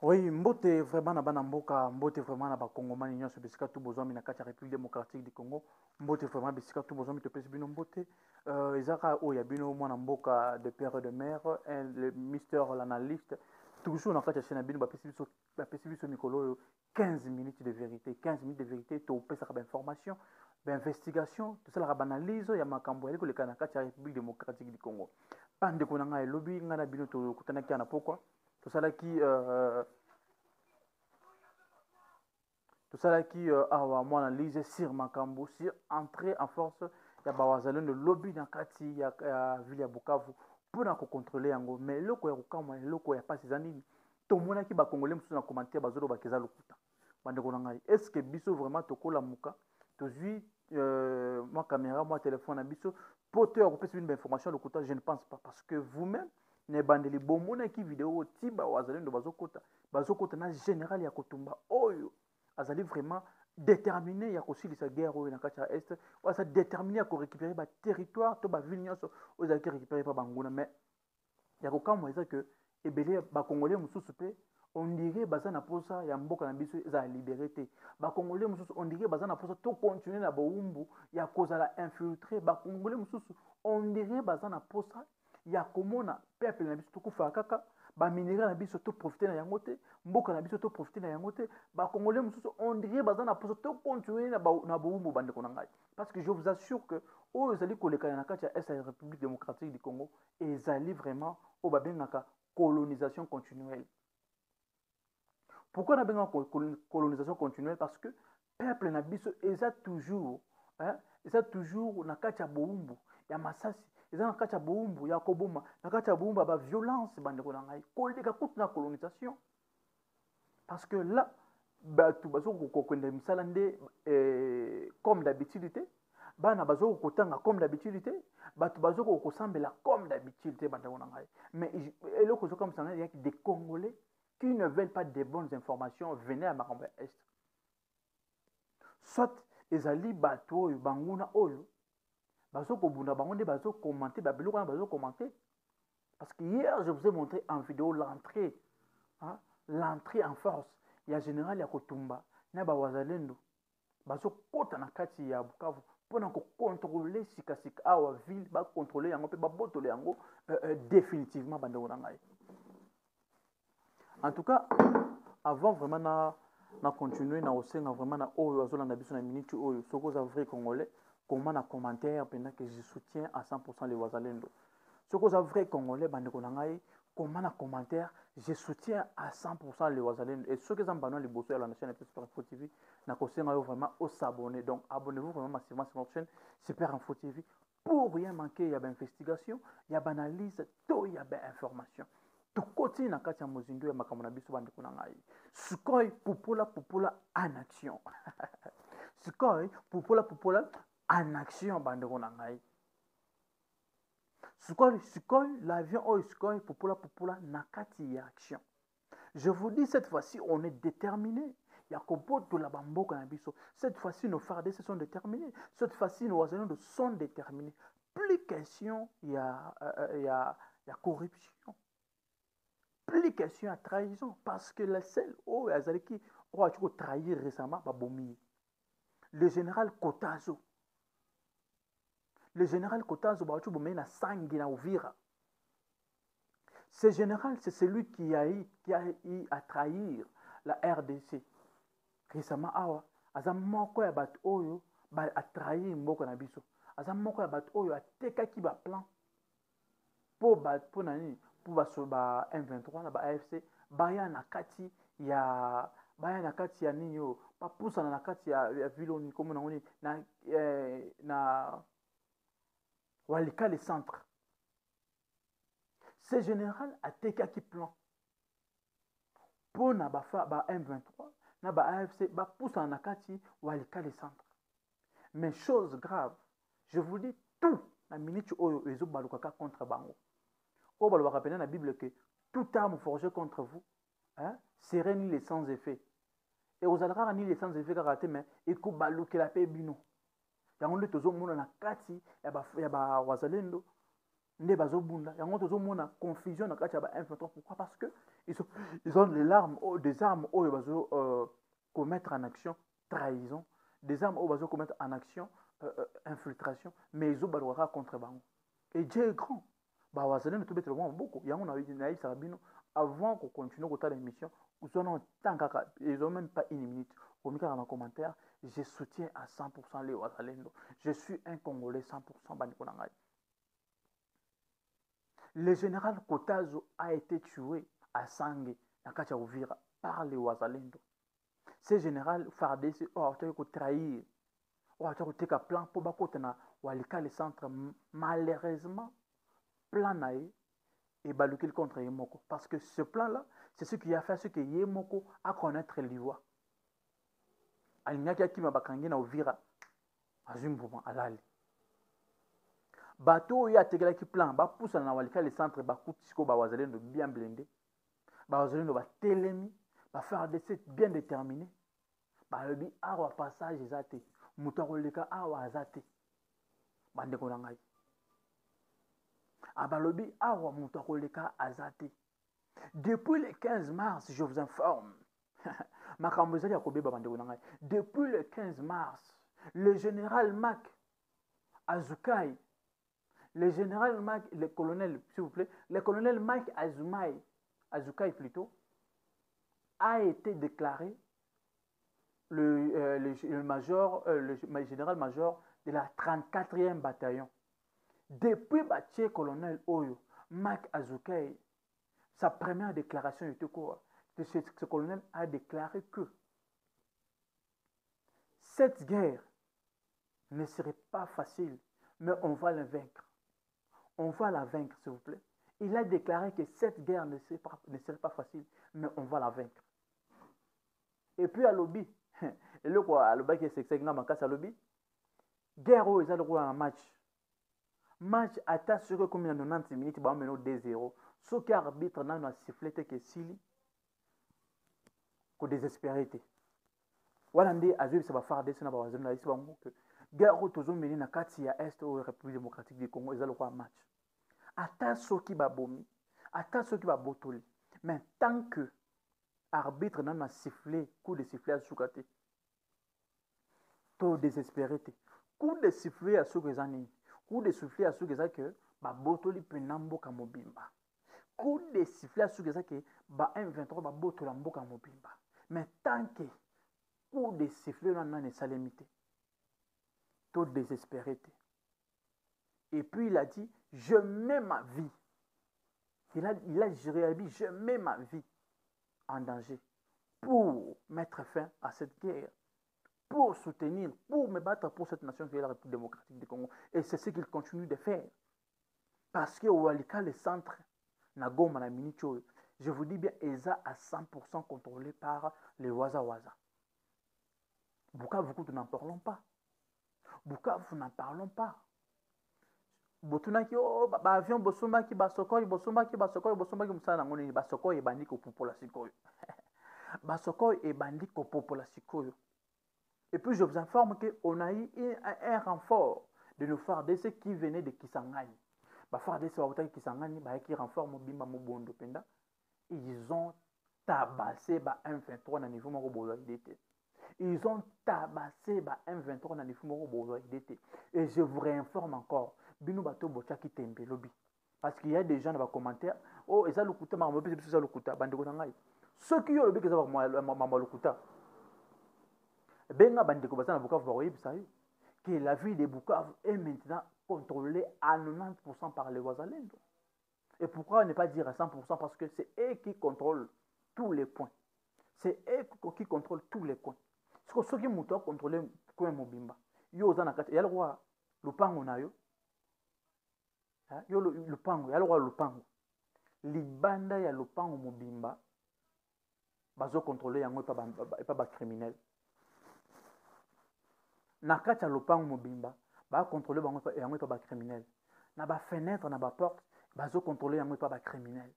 Oui, mbote vraiment na bana mboka, mbote vraiment na bakongomani nyonso bisika tu bozwami na kati ya République démocratique du Congo, mbote vraiment bisika tu bozwami topesi bino mbote. Ezaka oyo ya bino mwana mboka de père et de mère, le mister l'analyste, toujours na kati ya chaîne na bino bapesi biso mikolo oyo 15 minutes de vérité, 15 minutes de vérité topesaka bainformation, bainvestigation, tosalaka baanalyse ya makambo yali koleka na kati ya République démocratique du Congo. Bandeko na ngai elobi ngai na bino tokutanaki na pokwa tosalaki awa mwana analyse sur makambo sur entrée en force ya bawazalendo lobby na kati ya ville ya Bukavu mpona kocontrole yango. Mais eloko ya kokamwa eloko ya pasi eza nini? Tomonaki bakongole mosusu na commentaire bazolobaka eza lokuta. Bandeko na ngai, est ce que biso vraiment tokolamuka tozwi mwa caméra mwa téléphone na biso po to ya kopesa bino bainformation ya lokuta? Je ne pense pas, parce que vous-même na ebandeli bomonaki video ti bawazalendo bazokota na général ya kotumba oyo azali vraiment déterminé ya kosilisa guerre oyo na kati ya est, aza déterminé ya korécupérer baterritoire to baville nyonso oyo ezalaki récupérer pa banguna. Mais ya kokamwa eza ke ebele bakongolais mosusu mpe ondire baza na posa ya mboka na biso eza ya libéré te. Bakongolais mosusu ondire baza na posa to continue na bowumbu ya kozala infiltré. Bakongolais mosusu ondire baza na posa ya komona peuple na biso tokufaka kaka, baminere na biso toprofite na yango te, mboka na biso toprofite na yango te. Bakongolais mosusu ondire baza na posa tocontinue na bowumbu. Bandeko na ngai, parce que je vous assure que oyo ezali kolekana na kati ya est ya République démocratique du Congo ezali vraiment oyo babengaka colonisation continuelle. Pourquoi on a besoin de colonisation continuelle? Parce que peuple na biso eza toujours na kati ya bowumbu ya masasi, eza na kati ya bowumbu ya koboma, na kati ya bowumbu ba violence. Bandeko na ngai, koleka kutu na colonisation, parce que là batu bazokokende misala nde comme d'habitude te, bana bazokotanga comme d'habitude te, batu bazokosambela comme d'habitude te. Bandeko na ngai, mais eloko zokamisa ngai yaki des Congolais qui ne veulent pas de bonnes informations venaient à Makambo Est. Soit ezali bato oyo banguna oyo bazokobunda bango nde bazokommente babiloko wana bazokommente. Parce que hier je vous ai montré en vidéo l'entrée en force ya général ya kotumba na bawazalendo bazokota na kati ya Bukavu mpona kocontrôler sikasika awa ville, bacontrôler yango mpe babotole yango définitivement. Bandeko na ngai, en tout cas, avant vraiment na continuer na osenga vraiment na oyo azolanda biso na minute oyo soko za vrai congolais, comment na commentaire pendant que je soutiens à 100% les wazalendo. Soko za vrai congolais, bandeko na ngai, comment na commentaire je soutiens à 100% les wazalendo. Et ceux qui sont abonnés les bosseurs à la chaîne Super Info TV, na kosenga yo vraiment au s'abonner. Donc abonnez-vous vraiment massivement sur notre chaîne Super Info TV pour rien manquer. Il y a une investigation, il y a une analyse, tout il y a une information. Tokoti na kati ya mozindo ya makambo na biso. Bandeko na ngai, Sukhoi Popola en action. Sukhoi Popola en action. Bandeko na ngai, Sukhoi l'avion oyo Sukhoi Popola na kati ya action. Je vous dis, cette fois-ci on est déterminé. Yakobotola bamboka na biso. Cette fois-ci nos FARDC sont déterminés. Cette fois-ci nos wazalendo sont déterminés. Plus question ya corruption, plus question à trahison, parce que la seule où Azaliki a trahi récemment Babomi, le général Kotazo Babomi na Sangi na Uvira. Ce général, c'est celui qui a eu à trahir la RDC récemment. Awa aza moko ya bat oyo ba a trahir mboka na biso, aza moko ya bat oyo atekaki ba plan po nani pour ba M23 na ba AFC baya na kati ya nini yo papusana na kati ya viloni comme na ngoni na Walikale centre. Ce général atekaki plan po na ba M23 na ba AFC bapusana na kati Walikale centre. Mais chose grave, je vous dis tout na minute oyo ezobalukaka contre bango. On va le rappeler dans la Bible que toute arme forgée contre vous serait ni les sans effet. Et vous allez ni les sans effet karaté, mais et que baluke la paix bino. Ya onde tozo mona na kati ya ba wazalendo nde bazobunda yango tozomona confusion na kati ya ba M23. Pourquoi? Parce que ils ont des armes oyo bazo commettre en action trahison, des armes oyo bazo commettre en action infiltration, mais ils ont contre bango. Et Dieu est grand. Bah wazalendo to betelo beaucoup yango na isa bino avant qu'on continue kota l'émission ils ont même pas une minute pour me dire en commentaire je soutiens à 100% les wazalendo, je suis un Congolais 100% baniko na ngai. Le général Kotazo a été tué à Sange na kati ya Uvira par les wazalendo. Ce général FARDC a trahir tu as plan pour bakota na walika le centre malheureusement plan nae et balukil contre Yemoko parce que ce plan là c'est ce qui a fait ce que Yemoko a connaître l'Ivoire alinyaki akima bakangi na Uvira azumbuma alali bateau ya tegelaki plan ba poussa na walika le centre ba kutisiko ba wazalendo bien blindé ba wazalendo ba telemi ba faire des bien déterminé ba lobi awa passage ezate mutakoleka awa azate bandeko na ngai abalobi awa mutakoleka azate. Depuis le 15 mars je vous informe makambo ezali ya kobeba bandeko na ngai. Depuis le 15 mars le général Mac Azukai, le général Mac, le colonel s'il vous plaît, le colonel Mac Azukai plutôt a été déclaré le général-major de la 34e bataillon. Depuis Batier colonel Oyo, Mac Azukai, sa première déclaration était quoi? Ce colonel a déclaré que cette guerre ne serait pas facile, mais on va la vaincre. On va la vaincre, s'il vous plaît. Il a déclaré que cette guerre ne serait pas facile, mais on va la vaincre. Et puis à lobby, et le quoi, à lobby qui est sexy, na makasa lobby, guerre où ils ont le droit à match. Match à sur que comme il y a 90 minutes, bah on mène 2-0. Ce qui arbitre n'a pas sifflé que Sili, que désespéré. Voilà, on azul ça va faire des sénateurs, on a dit que guerre où tous ont mené na kati ya est ou République démocratique du Congo, ils ont le droit à match. Ata soki ba bomi, ata soki ba botoli, mais tant que arbitre n'a pas sifflé, coup de sifflet à soukate, to désespéré, coup de sifflet à soukezani, coup de sifflet à soukeza que ba botoli penambo kamobimba, coup de sifflet à soukeza que ba M23 ba botola mboka mobimba, mais tant que coup de sifflet n'a pas salimité, to désespéré. Et puis il a dit, je mets ma vie. Il a juré à lui, je mets ma vie en danger pour mettre fin à cette guerre, pour soutenir, pour me battre pour cette nation qui est la République démocratique du Congo. Et c'est ce qu'il continue de faire. Parce que Walika, le centre, Nagoma, na Minicho, je vous dis bien, ESA à 100% contrôlé par les Waza-Waza. Bukavu, nous n'en parlons pas. Bukavu, n'en parlons pas. Botunaki oh ba avion bosombaki basokoi musana ngoni basokoi ebandi ko popola sikoyo basokoi ebandi ko popola sikoyo. Et puis je vous informe que on a eu un renfort de nos FARDC qui venait de Kisangani. Ba FARDC wa utaki Kisangani ba qui renfort mobimba mobondo penda, ils ont tabassé ba M23 na niveau moko bozo idete. Ils ont tabassé ba M23 na niveau moko bozo idete. Et je vous réinforme encore bino bato bochaki tembe lobby parce qu'il y a des gens dans les commentaires oh eza lokuta ma mobile biso eza lokuta bandeko na ngai ceux qui yo lobi que ça ma lokuta benga bandeko basana Bukavu ba oyebisa yo que la ville de Bukavu est maintenant contrôlée à 90% par les wazalendo. Et pourquoi ne pas dire à 100% parce que c'est eux qui contrôlent tous les points, c'est eux qui contrôlent tous les coins. Ceux qui muto contrôler coin mobimba yo za na kati ya le roi lupango na yo yo lupango ya lwa lupango libanda ya lupango mobimba bazo contrôler yango pa ba criminel na kati ya lupango mobimba ba contrôler bango yango pa ba criminel na ba fenêtre na ba porte bazo contrôler yango pa ba criminel.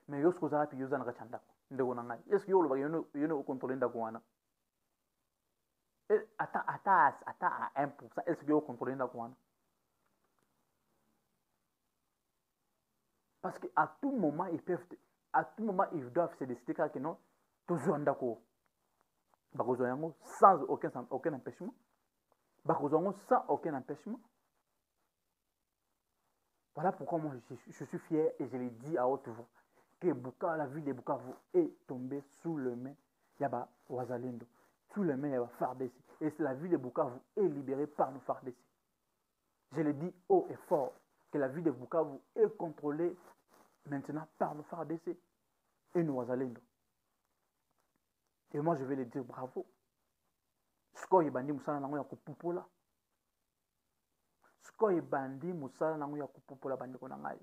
Mais yo skoza pi yo za na kati ndako ndeko na ngai est-ce que yo lo ba yo contrôler ndako wana ata à 1%, est-ce que yo contrôler ndako wana Parce qu'à tout moment, à tout moment, ils doivent se décider que non, toujours en d'accord. Sans aucun empêchement. Sans aucun empêchement. Voilà pourquoi moi je suis fier et je l'ai dit à haute voix que Bukavu, la ville de Bukavu est tombée sous le main Yaba Wazalendo, sous le main Yaba FARDC. Et la ville de Bukavu est libérée par nos FARDC. Je le dis haut et fort que la ville de Bukavu est contrôlée maintenant par nos FARDC et nos Wazalendo. Et moi je vais le dire bravo. Sikoyo bandi musala nango ya kupupola. Sikoyo bandi musala nango ya kupupola bandeko na ngai.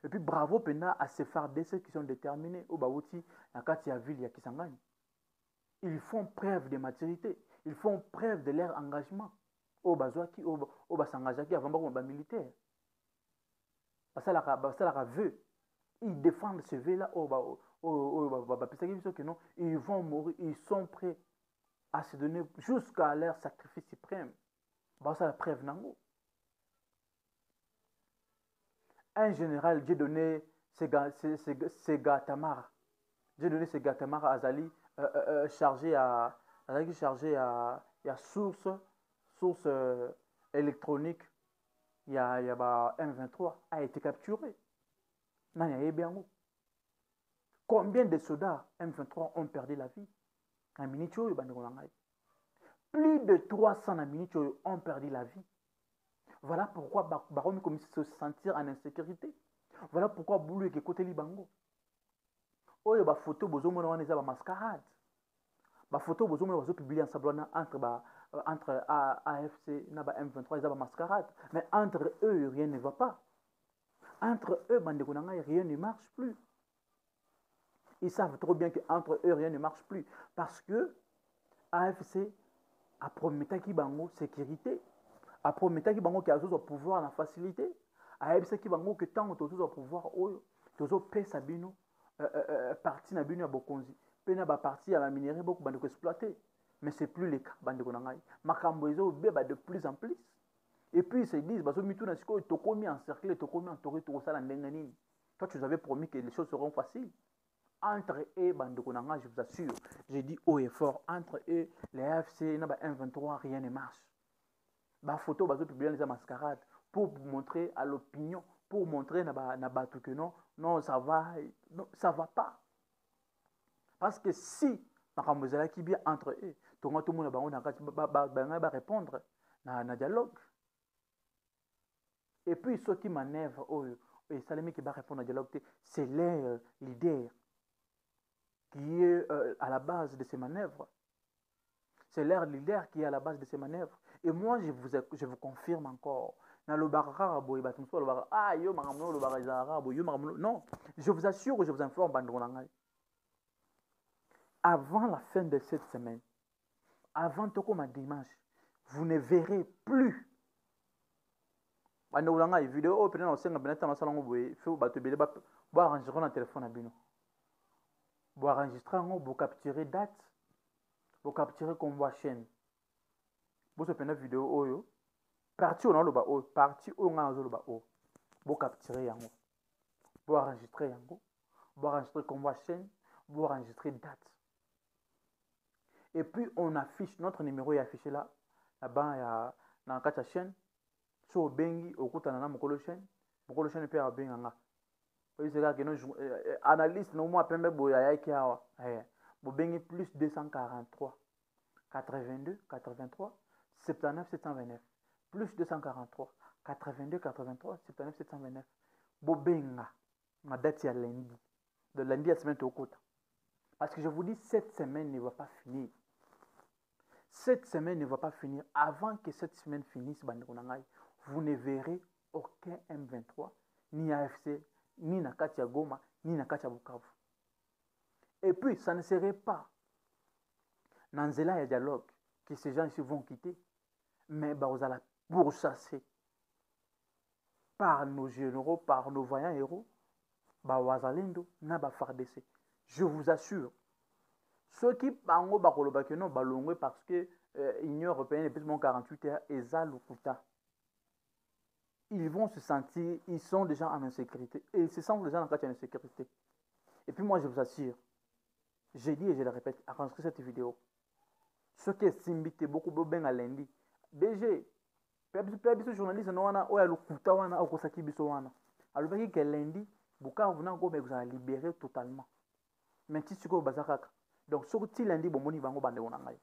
Et puis bravo pena à ces FARDC qui sont déterminés au Bawuti na kati ya ville ya Kisangani. Ils font preuve de maturité, ils font preuve de leur engagement. Au Bazwaki, au Basangajaki avant ba militaire. Basalaka veut. Ils défendent ce vœu là au que non, ils vont mourir, ils sont prêts à se donner jusqu'à leur sacrifice suprême. Ça la preuve nango. Un général, j'ai donné Segatamara. J'ai donné Segatamara à Azali, chargé à source électronique. Il y a M23 a été capturé. Combien de soldats M23 ont perdu la vie? Plus de 300 ont perdu la vie. Voilà pourquoi Baromi commence à se sentir en insécurité. Voilà pourquoi Boulou est côté Libango. Oh, il y a des photos, il y a des mascarades. Les photos, il y a des publiées entre AFC et M23, il y a des mascarades. Mais entre eux, rien ne va pas. Entre eux, rien ne marche plus. Ils savent trop bien qu'entre eux, rien ne marche plus. Parce que AFC a promis qu'il y a sécurité. A promis qu'il y a un pouvoir la facilité. AFC qui va que tant que tu as pouvoir, tu as pu sabino partie na bino ya bokonzi. Pena ba partie ya la minerai beaucoup bande exploiter. Mais c'est plus le cas bande konangai. Makambo ezo beba de plus en plus. Et puis ils se disent baso mitu na siko to komi encerclé, to komi entouré to sala ndenga nini. Toi tu avais promis que les choses seront faciles. Entre eux bande konanga, je vous assure, j'ai dit haut et fort, entre eux les AFC na ba M23 rien ne marche. Ba photo baso publier les mascarades pour montrer à l'opinion, pour montrer na batu que non ça va pas. Parce que si makambo ezalaki bien entre eux, tonga tout le monde va répondre na dialogue. Et puis ceux qui manœuvrent et Salemi qui va répondre à dialogue, c'est leur leader qui est à la base de ces manœuvres. C'est leur leader qui est à la base de ces manœuvres. Et moi, je vous confirme encore. Non, je vous assure, je vous informe, avant la fin de cette semaine, avant Tokoma dimanche, vous ne verrez plus. Vidéo vous enregistrer, vous capturez date, vous capturez convoi chaîne. Vous avez une vidéo, parti au nom parti au nom vous capturez yango, vous enregistrez yango, vous enregistrez convoi chaîne, vous enregistrez date. Et puis on affiche, notre numéro est affiché là-bas, il y a dans la chaîne, sur Bengi, au côté de la chaîne peut avoir Benganga. Analyste, non, moi, pembe boya qui a Bengi plus 243, 82, 83, 79, 729, plus 243, 82, 83, 79, 729. Bobenga, ma date est lundi. De lundi à semaine au côté. Parce que je vous dis, cette semaine ne va pas finir. Cette semaine ne va pas finir. Avant que cette semaine finisse, vous ne verrez aucun M23, ni AFC, ni Nakatia Goma, ni Nakatia Bukavu. Et puis, ça ne serait pas Nanzela et dialogue que ces gens ici vont quitter, mais vous allez pourchasser par nos généraux, par nos vaillants héros, Wazalendo, Naba FARDC. Je vous assure. Ceux qui bango bakolobaki non balongwe parce que l'Union européenne est plus 48 heures et Zalukuta. ils vont se sentir, ils sont déjà en insécurité. Et ils se sentent déjà en insécurité. Et puis moi, je vous assure, j'ai dit et je le répète, à construire cette vidéo, ce qui est simbité beaucoup bien à lundi, BG, peut-être journaliste, non, on a le kuta, on a okosaki biso wana. Alors que lundi, Bukavu na go mais vous allez libérer totalement. Mais si tu go bazakaka. Donc sorti lundi, bon moni bango bande on ngai.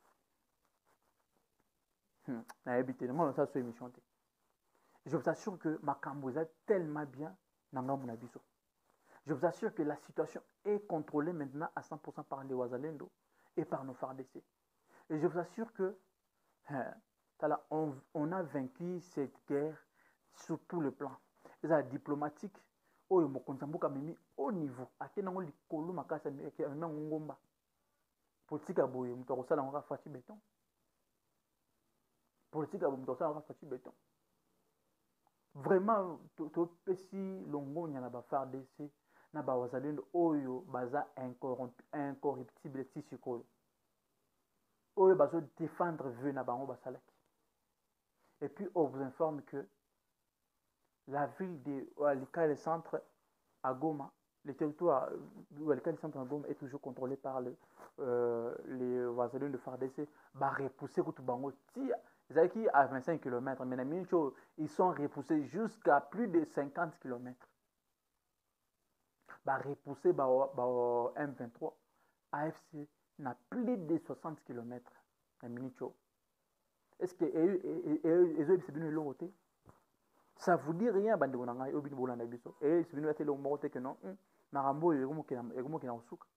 Na habité, moi ça sur émission. Je vous assure que Makambo est tellement bien dans mon abisso. Je vous assure que la situation est contrôlée maintenant à 100% par les Ouazalendo et par nos FARDC. Et je vous assure que on a vaincu cette guerre sur tout le plan. Les diplomatique, au niveau. Akenango likolo makasa na ngomba. Politique aboye muto sala ngaka fati béton. Politique aboye muto sala ngaka fati béton. Vraiment to pesi longo nyana ba FARDC na ba Wazalendo oyo baza incorruptible tisikoyo. Oyo bazo défendre vue na bango basalaki. Et puis on vous informe que la ville de Walikale Centre à Goma, le territoire de Walikale Centre à Goma est toujours contrôlé par les Wazalendo de FARDC. Bah repousser tout bango tia. Ils à 25 km, mais ils sont repoussés jusqu'à plus de 50 km. Bah repousser bah M23, AFC n'a plus de 60 km. Est-ce que ils ont bien le côté? Ça vous dit rien, bande de nanga obi bolanda biso. Et c'est venu à télé au que non. Narambo egomo kina usuka.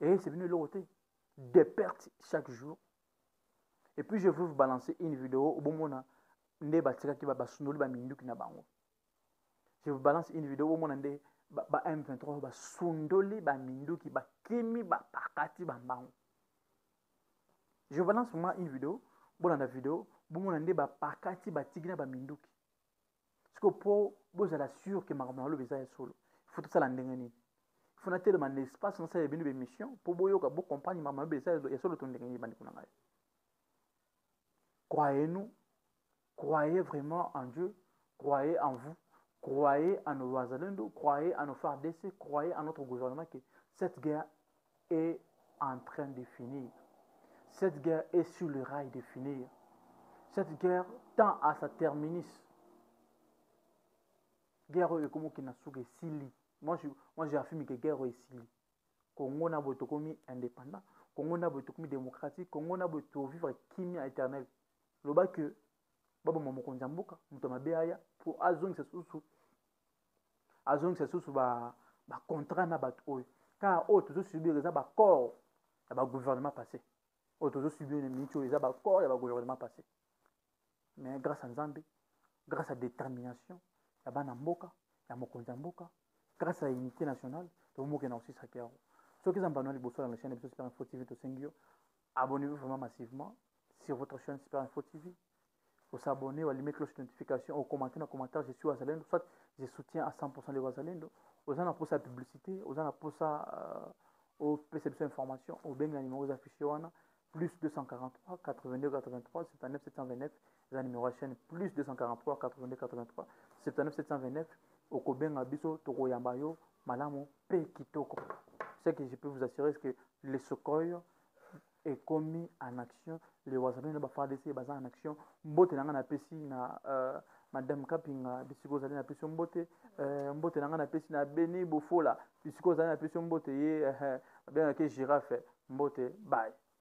Et c'est venu le côté. Des pertes chaque jour. Et puis je veux vous balancer une vidéo au bon moment nde batika ki ba sunoli ba minduki na bango. Je vous balance une vidéo au moment nde ba M23 ba sundoli ba minduki ba kimi ba pakati ba bango. Je vous balance moi une vidéo, bon la vidéo, bon moment nde ba pakati ba tigina ba minduki. Parce que pour vous êtes sûr que makambo lo beza solo. Il faut tout ça la ndengeni. Il faut nater de espace dans cette émission pour boyoka bo compagnie makambo beza ya solo to ndengeni bandi kuna ngai. Croyez-nous, croyez vraiment en Dieu, croyez en vous, croyez en nos Ouazalendo, croyez en nos FARDC, croyez en notre gouvernement que cette guerre est en train de finir. Cette guerre est sur le rail de finir. Cette guerre tend à sa terminus. Guerre est comme qui n'a sougué Sili. Moi j'ai affirmé que guerre est Sili. Congo n'a pas été indépendant, Congo n'a pas été démocratique, Congo n'a pas été vivre kimia éternel. Loba que baba mamoko nzambuka muto mabeaya pour azong se susu ba contrat na bat oyo car autres subir les ba corps ya ba gouvernement passé autres subir les mincho les ba corps ya ba gouvernement passé mais grâce à Nzambe grâce à détermination ya bana mboka ya mokonzi mboka grâce à l'unité nationale to moke na aussi sakero ceux qui sont banali bosso dans la chaîne de Super Info TV to Sengio abonnez-vous vraiment massivement sur votre chaîne Super Info TV. Vous s'abonner, vous allumez cloche de notification, vous commentez dans les commentaires, je suis Ouazalendo, soit je soutiens à 100% les Ouazalendo. Vous en avez pour sa publicité, vous en avez pour ça aux perceptions d'informations, au bien numéro affiché, plus 243 82 83 79 729, les numéros de chaîne plus 243 82 83 79 729, au Koben Abiso, Toko Yambayo, Malamo, Pe Kitoko. Ce que je peux vous assurer, c'est que les secours est commis en action. Les Ouazalendo ba FARDC baza en action. Mbote nanga na pesi na Madame Kapinga bisiko zali na pesi mbote mbote nanga na pesi na Beni Bofola bisiko zali na pesi mbote ye bien que girafe mbote bye.